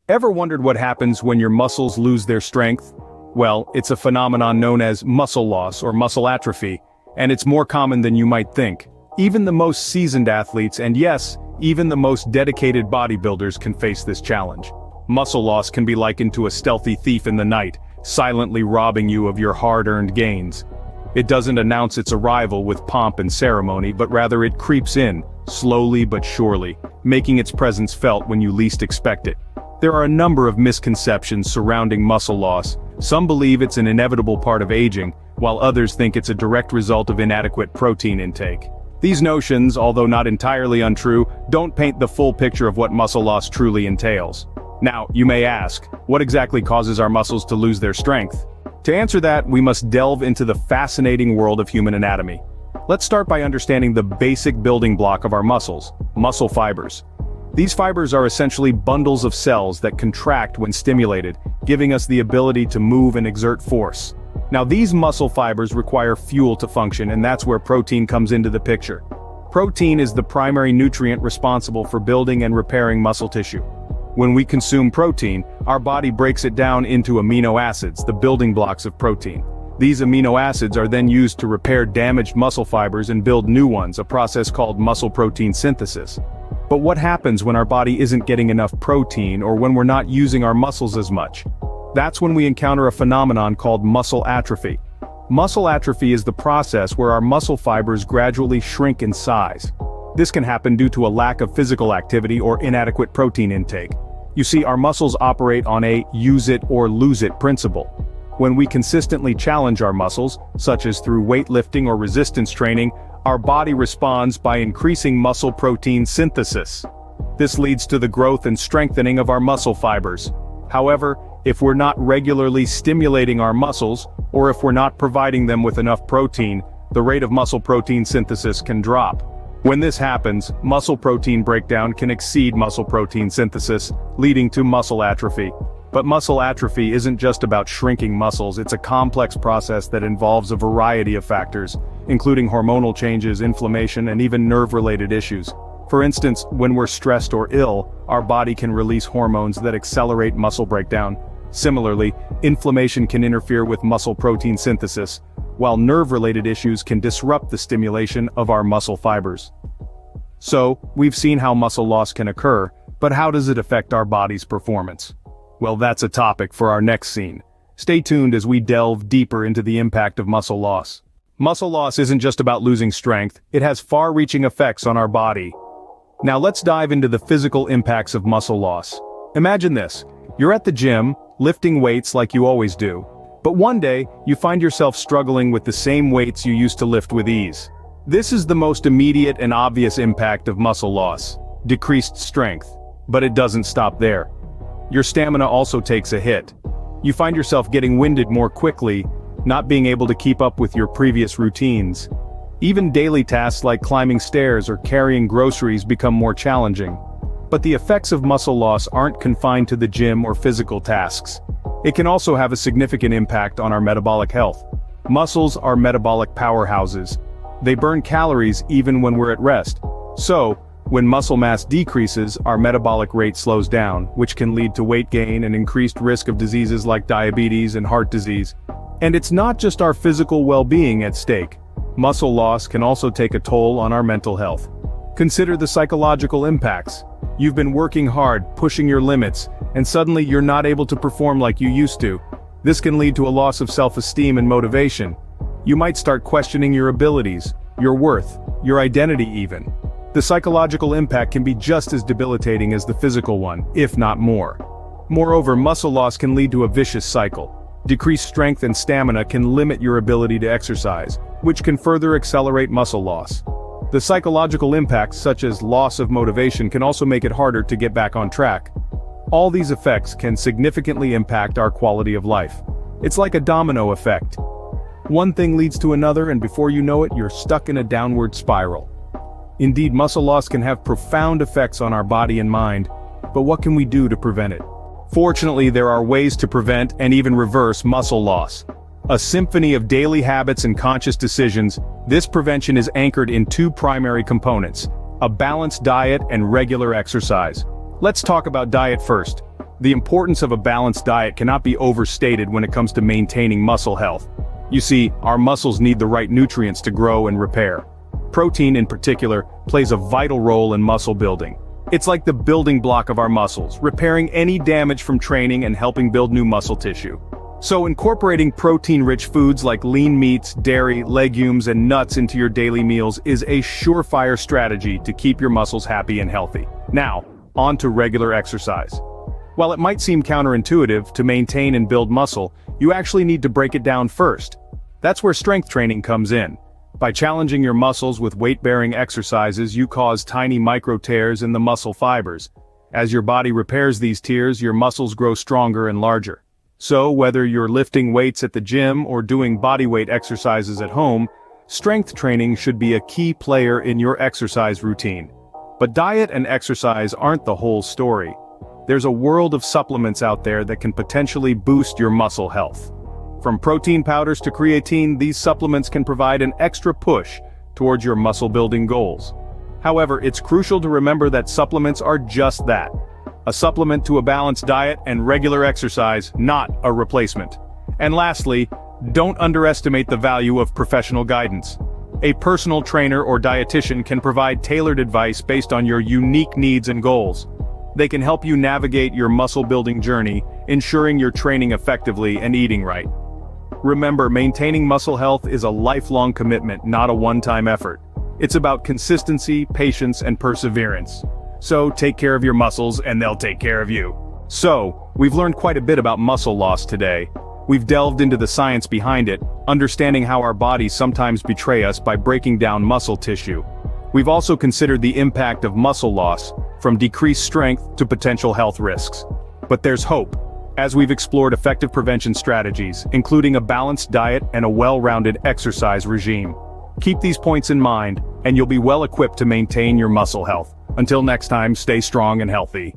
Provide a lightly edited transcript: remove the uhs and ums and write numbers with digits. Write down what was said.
Ever wondered what happens when your muscles lose their strength? Well, it's a phenomenon known as muscle loss or muscle atrophy, and it's more common than you might think. Even the most seasoned athletes, and yes, even the most dedicated bodybuilders can face this challenge. Muscle loss can be likened to a stealthy thief in the night, silently robbing you of your hard-earned gains. It doesn't announce its arrival with pomp and ceremony, but rather it creeps in, slowly but surely, making its presence felt when you least expect it. There are a number of misconceptions surrounding muscle loss. Some believe it's an inevitable part of aging, while others think it's a direct result of inadequate protein intake. These notions, although not entirely untrue, don't paint the full picture of what muscle loss truly entails. Now, you may ask, what exactly causes our muscles to lose their strength? To answer that, we must delve into the fascinating world of human anatomy. Let's start by understanding the basic building block of our muscles: muscle fibers. These fibers are essentially bundles of cells that contract when stimulated, giving us the ability to move and exert force. Now, these muscle fibers require fuel to function, and that's where protein comes into the picture. Protein is the primary nutrient responsible for building and repairing muscle tissue. When we consume protein, our body breaks it down into amino acids, the building blocks of protein. These amino acids are then used to repair damaged muscle fibers and build new ones, a process called muscle protein synthesis. But what happens when our body isn't getting enough protein, or when we're not using our muscles as much? That's when we encounter a phenomenon called muscle atrophy. Muscle atrophy is the process where our muscle fibers gradually shrink in size. This can happen due to a lack of physical activity or inadequate protein intake. You see, our muscles operate on a use it or lose it principle. When we consistently challenge our muscles, such as through weightlifting or resistance training, our body responds by increasing muscle protein synthesis. This leads to the growth and strengthening of our muscle fibers. However, if we're not regularly stimulating our muscles, or if we're not providing them with enough protein, the rate of muscle protein synthesis can drop. When this happens, muscle protein breakdown can exceed muscle protein synthesis, leading to muscle atrophy. But muscle atrophy isn't just about shrinking muscles, it's a complex process that involves a variety of factors, including hormonal changes, inflammation, and even nerve-related issues. For instance, when we're stressed or ill, our body can release hormones that accelerate muscle breakdown. Similarly, inflammation can interfere with muscle protein synthesis, while nerve-related issues can disrupt the stimulation of our muscle fibers. So, we've seen how muscle loss can occur, but how does it affect our body's performance? Well, that's a topic for our next scene. Stay tuned as we delve deeper into the impact of muscle loss. Muscle loss isn't just about losing strength, it has far-reaching effects on our body. Now let's dive into the physical impacts of muscle loss. Imagine this: you're at the gym, lifting weights like you always do. But one day, you find yourself struggling with the same weights you used to lift with ease. This is the most immediate and obvious impact of muscle loss: decreased strength. But it doesn't stop there. Your stamina also takes a hit. You find yourself getting winded more quickly, not being able to keep up with your previous routines. Even daily tasks like climbing stairs or carrying groceries become more challenging. But the effects of muscle loss aren't confined to the gym or physical tasks. It can also have a significant impact on our metabolic health. Muscles are metabolic powerhouses. They burn calories even when we're at rest. So, when muscle mass decreases, our metabolic rate slows down, which can lead to weight gain and increased risk of diseases like diabetes and heart disease. And it's not just our physical well-being at stake. Muscle loss can also take a toll on our mental health. Consider the psychological impacts. You've been working hard, pushing your limits, and suddenly you're not able to perform like you used to. This can lead to a loss of self-esteem and motivation. You might start questioning your abilities, your worth, your identity even. The psychological impact can be just as debilitating as the physical one, if not more. Moreover, muscle loss can lead to a vicious cycle. Decreased strength and stamina can limit your ability to exercise, which can further accelerate muscle loss. The psychological impacts, such as loss of motivation, can also make it harder to get back on track. All these effects can significantly impact our quality of life. It's like a domino effect. One thing leads to another, and before you know it, you're stuck in a downward spiral. Indeed, muscle loss can have profound effects on our body and mind, but what can we do to prevent it? Fortunately, there are ways to prevent and even reverse muscle loss. A symphony of daily habits and conscious decisions, this prevention is anchored in two primary components: a balanced diet and regular exercise. Let's talk about diet first. The importance of a balanced diet cannot be overstated when it comes to maintaining muscle health. You see, our muscles need the right nutrients to grow and repair. Protein in particular plays a vital role in muscle building. It's like the building block of our muscles, repairing any damage from training and helping build new muscle tissue. So incorporating protein-rich foods like lean meats, dairy, legumes, and nuts into your daily meals is a surefire strategy to keep your muscles happy and healthy. Now, on to regular exercise. While it might seem counterintuitive to maintain and build muscle, you actually need to break it down first. That's where strength training comes in. By challenging your muscles with weight-bearing exercises, you cause tiny micro-tears in the muscle fibers. As your body repairs these tears, your muscles grow stronger and larger. So, whether you're lifting weights at the gym or doing bodyweight exercises at home, strength training should be a key player in your exercise routine. But diet and exercise aren't the whole story. There's a world of supplements out there that can potentially boost your muscle health. From protein powders to creatine, these supplements can provide an extra push towards your muscle-building goals. However, it's crucial to remember that supplements are just that: a supplement to a balanced diet and regular exercise, not a replacement. And lastly, don't underestimate the value of professional guidance. A personal trainer or dietitian can provide tailored advice based on your unique needs and goals. They can help you navigate your muscle-building journey, ensuring you're training effectively and eating right. Remember, maintaining muscle health is a lifelong commitment, not a one-time effort. It's about consistency, patience, and perseverance. So, take care of your muscles and they'll take care of you. So, we've learned quite a bit about muscle loss today. We've delved into the science behind it, understanding how our bodies sometimes betray us by breaking down muscle tissue. We've also considered the impact of muscle loss, from decreased strength to potential health risks. But there's hope, as we've explored effective prevention strategies, including a balanced diet and a well-rounded exercise regime. Keep these points in mind, and you'll be well equipped to maintain your muscle health. Until next time, stay strong and healthy.